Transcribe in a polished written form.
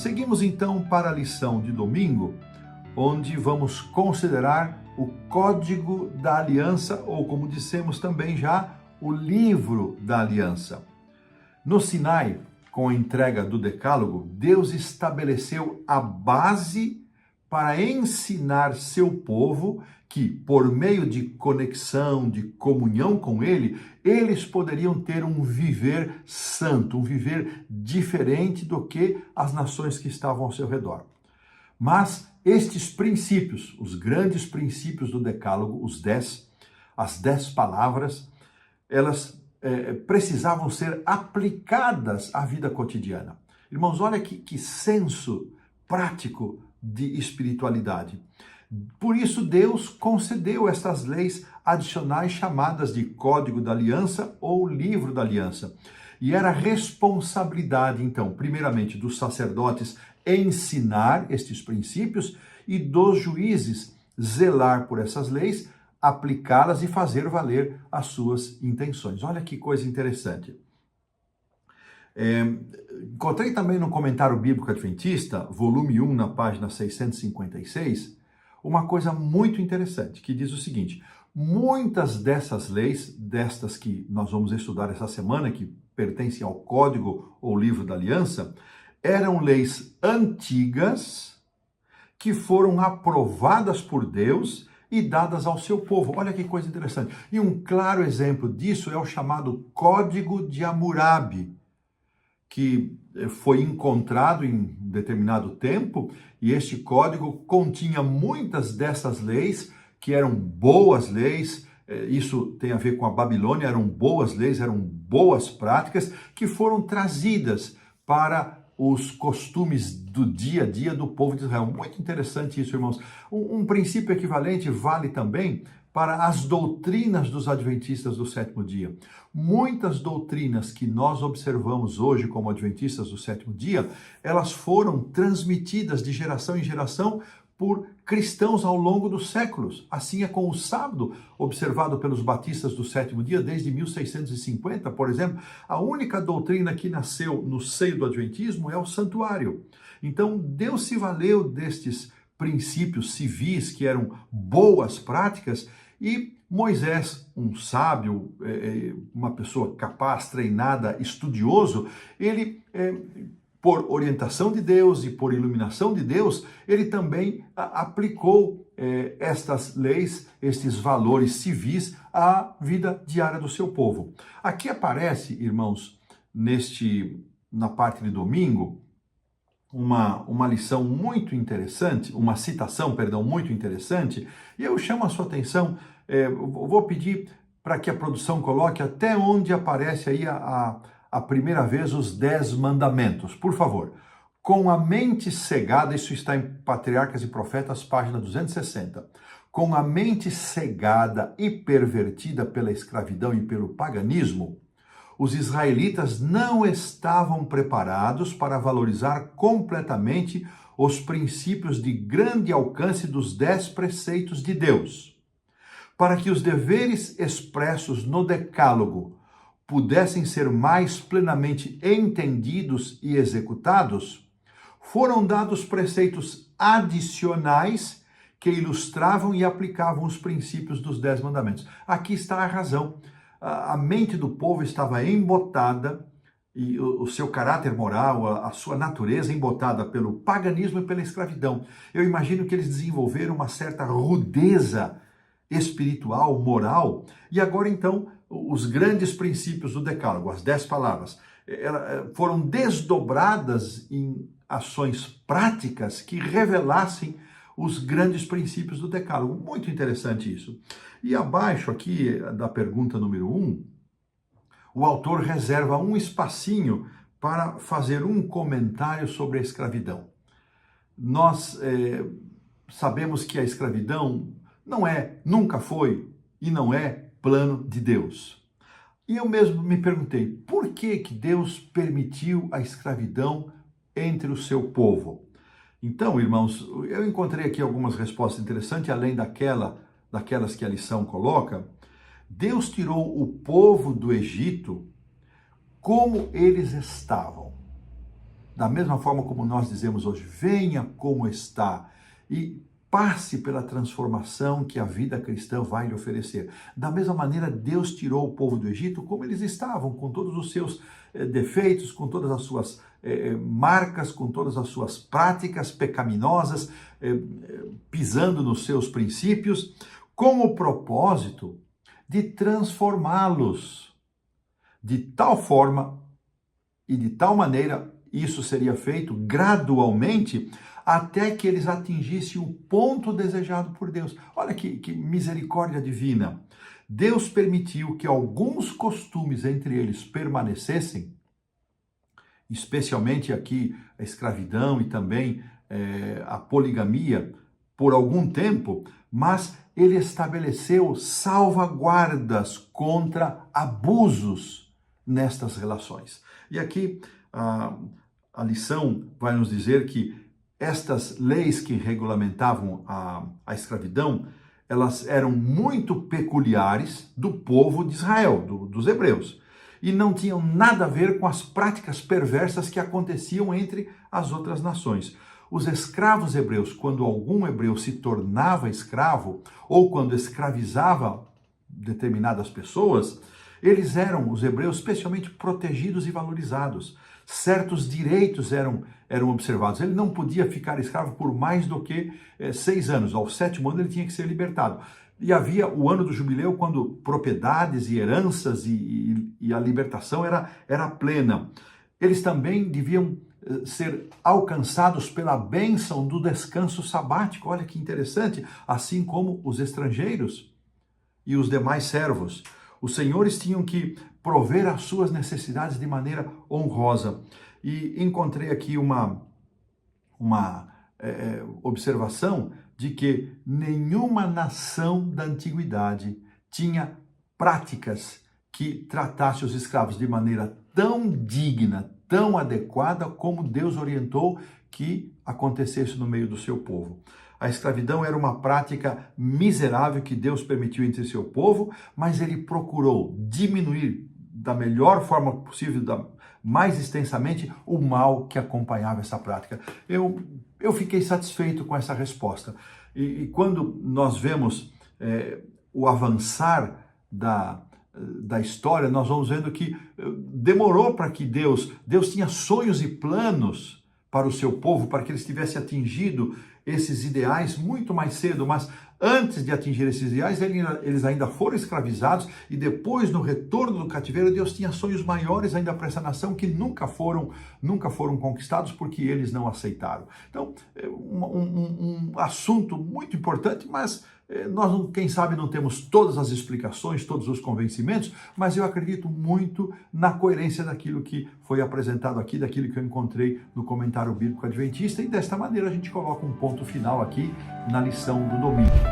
Seguimos então para a lição de domingo, onde vamos considerar o Código da Aliança, ou como dissemos também já, o Livro da Aliança. No Sinai, com a entrega do Decálogo, Deus estabeleceu a base para ensinar seu povo que, por meio de conexão, de comunhão com Ele, eles poderiam ter um viver santo, um viver diferente do que as nações que estavam ao seu redor. Mas estes princípios, os grandes princípios do Decálogo, as 10 palavras, elas precisavam ser aplicadas à vida cotidiana. Irmãos, olha que senso prático de espiritualidade. Por isso Deus concedeu estas leis adicionais chamadas de Código da Aliança ou Livro da Aliança. E era responsabilidade, então, primeiramente dos sacerdotes ensinar estes princípios e dos juízes zelar por essas leis, aplicá-las e fazer valer as suas intenções. Olha que coisa interessante. Encontrei também no Comentário Bíblico Adventista, volume 1, na página 656, uma coisa muito interessante, que diz o seguinte: muitas dessas leis, destas que nós vamos estudar essa semana, que pertencem ao Código ou Livro da Aliança, eram leis antigas que foram aprovadas por Deus e dadas ao seu povo. Olha que coisa interessante. E um claro exemplo disso é o chamado Código de Hammurabi, que foi encontrado em determinado tempo, e este código continha muitas dessas leis, que eram boas leis. Isso tem a ver com a Babilônia, eram boas leis, eram boas práticas, que foram trazidas para os costumes do dia a dia do povo de Israel. Muito interessante isso, irmãos. Um princípio equivalente vale também para as doutrinas dos adventistas do sétimo dia. Muitas doutrinas que nós observamos hoje como adventistas do sétimo dia, elas foram transmitidas de geração em geração por cristãos ao longo dos séculos. Assim é com o sábado, observado pelos batistas do sétimo dia desde 1650, por exemplo. A única doutrina que nasceu no seio do adventismo é o santuário. Então, Deus se valeu destes princípios civis, que eram boas práticas, e Moisés, um sábio, uma pessoa capaz, treinada, estudioso, ele, por orientação de Deus e por iluminação de Deus, ele também aplicou estas leis, estes valores civis à vida diária do seu povo. Aqui aparece, irmãos, na parte de domingo, uma lição muito interessante, uma citação, perdão, muito interessante, e eu chamo a sua atenção, vou pedir para que a produção coloque até onde aparece aí a primeira vez os 10 mandamentos, por favor. Com a mente cegada, isso está em Patriarcas e Profetas, página 260. Com a mente cegada e pervertida pela escravidão e pelo paganismo, os israelitas não estavam preparados para valorizar completamente os princípios de grande alcance dos 10 preceitos de Deus. Para que os deveres expressos no Decálogo pudessem ser mais plenamente entendidos e executados, foram dados preceitos adicionais que ilustravam e aplicavam os princípios dos 10 mandamentos. Aqui está a razão. A mente do povo estava embotada, e o seu caráter moral, a sua natureza embotada pelo paganismo e pela escravidão. Eu imagino que eles desenvolveram uma certa rudeza espiritual, moral, e agora então os grandes princípios do Decálogo, as 10 palavras, foram desdobradas em ações práticas que revelassem os grandes princípios do Decálogo. Muito interessante isso. E abaixo aqui da pergunta número 1, o autor reserva um espacinho para fazer um comentário sobre a escravidão. Nós sabemos que a escravidão nunca foi e não é plano de Deus. E eu mesmo me perguntei, por que Deus permitiu a escravidão entre o seu povo? Então, irmãos, eu encontrei aqui algumas respostas interessantes, além daquelas que a lição coloca. Deus tirou o povo do Egito como eles estavam. da mesma forma como nós dizemos hoje, venha como está e passe pela transformação que a vida cristã vai lhe oferecer. Da mesma maneira, Deus tirou o povo do Egito como eles estavam, com todos os seus defeitos, com todas as suas marcas, com todas as suas práticas pecaminosas, pisando nos seus princípios, com o propósito de transformá-los de tal forma e de tal maneira. Isso seria feito gradualmente até que eles atingissem o ponto desejado por Deus. Olha que misericórdia divina. Deus permitiu que alguns costumes entre eles permanecessem, especialmente aqui a escravidão e também a poligamia, por algum tempo, mas ele estabeleceu salvaguardas contra abusos nestas relações. E aqui a lição vai nos dizer que estas leis que regulamentavam a escravidão, elas eram muito peculiares do povo de Israel, dos hebreus, e não tinham nada a ver com as práticas perversas que aconteciam entre as outras nações. Os escravos hebreus, quando algum hebreu se tornava escravo, ou quando escravizava determinadas pessoas, eles eram, os hebreus, especialmente protegidos e valorizados. Certos direitos eram observados. Ele não podia ficar escravo por mais do que 6 anos. Ao 7º ano ele tinha que ser libertado. E havia o ano do jubileu, quando propriedades e heranças e a libertação era plena. Eles também deviam ser alcançados pela bênção do descanso sabático. Olha que interessante. Assim como os estrangeiros e os demais servos. Os senhores tinham que prover as suas necessidades de maneira honrosa. E encontrei aqui uma observação de que nenhuma nação da antiguidade tinha práticas que tratasse os escravos de maneira tão digna, tão adequada como Deus orientou que acontecesse no meio do seu povo. A escravidão era uma prática miserável que Deus permitiu entre seu povo, mas ele procurou diminuir da melhor forma possível, mais extensamente, o mal que acompanhava essa prática. Eu fiquei satisfeito com essa resposta. E quando nós vemos o avançar da história, nós vamos vendo que demorou para que Deus tinha sonhos e planos para o seu povo, para que eles tivessem atingido esses ideais muito mais cedo, mas antes de atingir esses ideais, eles ainda foram escravizados, e depois, no retorno do cativeiro, Deus tinha sonhos maiores ainda para essa nação que nunca foram conquistados porque eles não aceitaram. Então, um assunto muito importante, mas nós, quem sabe, não temos todas as explicações, todos os convencimentos, mas eu acredito muito na coerência daquilo que foi apresentado aqui, daquilo que eu encontrei no comentário bíblico adventista, e desta maneira a gente coloca um ponto final aqui na lição do domingo.